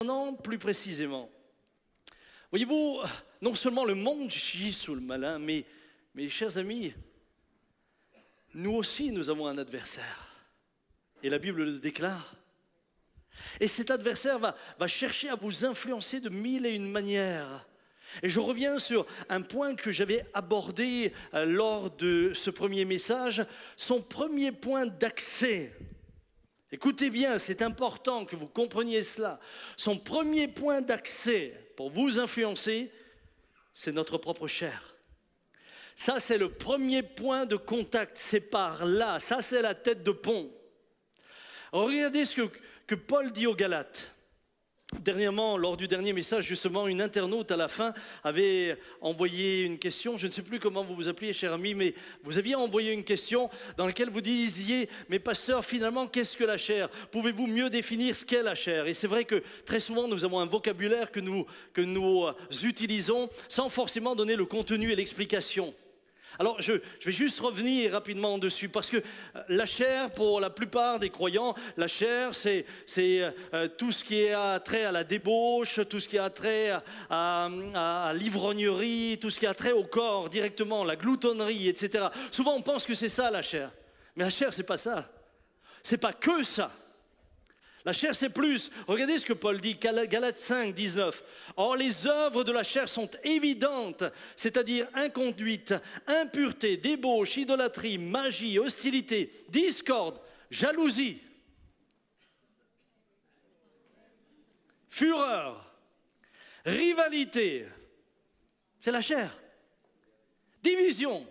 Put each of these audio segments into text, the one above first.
Non, plus précisément. Voyez-vous, non seulement le monde gît sous le malin, mais chers amis, nous aussi nous avons un adversaire. Et la Bible le déclare. Et cet adversaire va chercher à vous influencer de mille et une manières. Et je reviens sur un point que j'avais abordé lors de ce premier message, son premier point d'accès. Écoutez bien, c'est important que vous compreniez cela. Son premier point d'accès pour vous influencer, c'est notre propre chair. Ça, c'est le premier point de contact, c'est par là, ça c'est la tête de pont. Regardez ce que Paul dit aux Galates. Dernièrement, lors du dernier message, justement, une internaute à la fin avait envoyé une question. Je ne sais plus comment vous vous appeliez, cher ami, mais vous aviez envoyé une question dans laquelle vous disiez « Mais pasteur, finalement, qu'est-ce que la chair? Pouvez-vous mieux définir ce qu'est la chair ?» Et c'est vrai que très souvent, nous avons un vocabulaire que nous utilisons sans forcément donner le contenu et l'explication. Alors, je vais juste revenir rapidement dessus, parce que la chair, pour la plupart des croyants, la chair, c'est tout ce qui a trait à la débauche, tout ce qui a trait à l'ivrognerie, tout ce qui a trait au corps directement, la gloutonnerie, etc. Souvent, on pense que c'est ça, la chair. Mais la chair, c'est pas ça. C'est pas que ça. La chair, c'est plus. Regardez ce que Paul dit, Galates 5, 19. Or, les œuvres de la chair sont évidentes, c'est-à-dire inconduite, impureté, débauche, idolâtrie, magie, hostilité, discorde, jalousie, fureur, rivalité. C'est la chair. Division,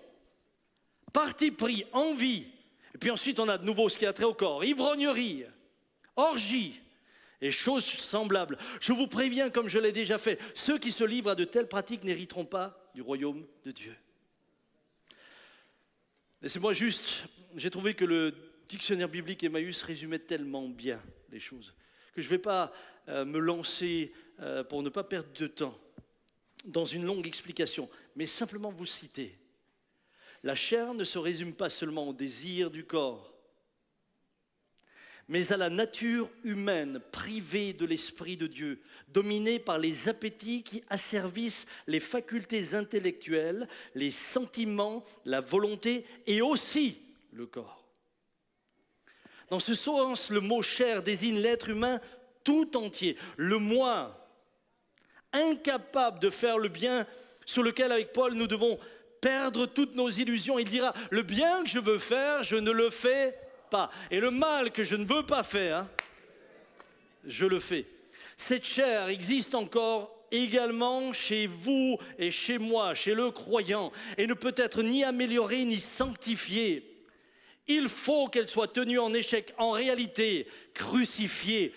parti pris, envie. Et puis ensuite, on a de nouveau ce qui a trait au corps, ivrognerie, orgie et choses semblables. Je vous préviens, comme je l'ai déjà fait, ceux qui se livrent à de telles pratiques n'hériteront pas du royaume de Dieu. Laissez-moi juste, j'ai trouvé que le dictionnaire biblique Emmaüs résumait tellement bien les choses que je ne vais pas me lancer pour ne pas perdre de temps dans une longue explication, mais simplement vous citer. La chair ne se résume pas seulement au désir du corps, mais à la nature humaine privée de l'Esprit de Dieu, dominée par les appétits qui asservissent les facultés intellectuelles, les sentiments, la volonté et aussi le corps. Dans ce sens, le mot « chair » désigne l'être humain tout entier, le moi, incapable de faire le bien, sur lequel, avec Paul, nous devons perdre toutes nos illusions. Il dira « le bien que je veux faire, je ne le fais pas. Et le mal que je ne veux pas faire, je le fais. » Cette chair existe encore également chez vous et chez moi, chez le croyant, et ne peut être ni améliorée ni sanctifiée. Il faut qu'elle soit tenue en échec, en réalité crucifiée,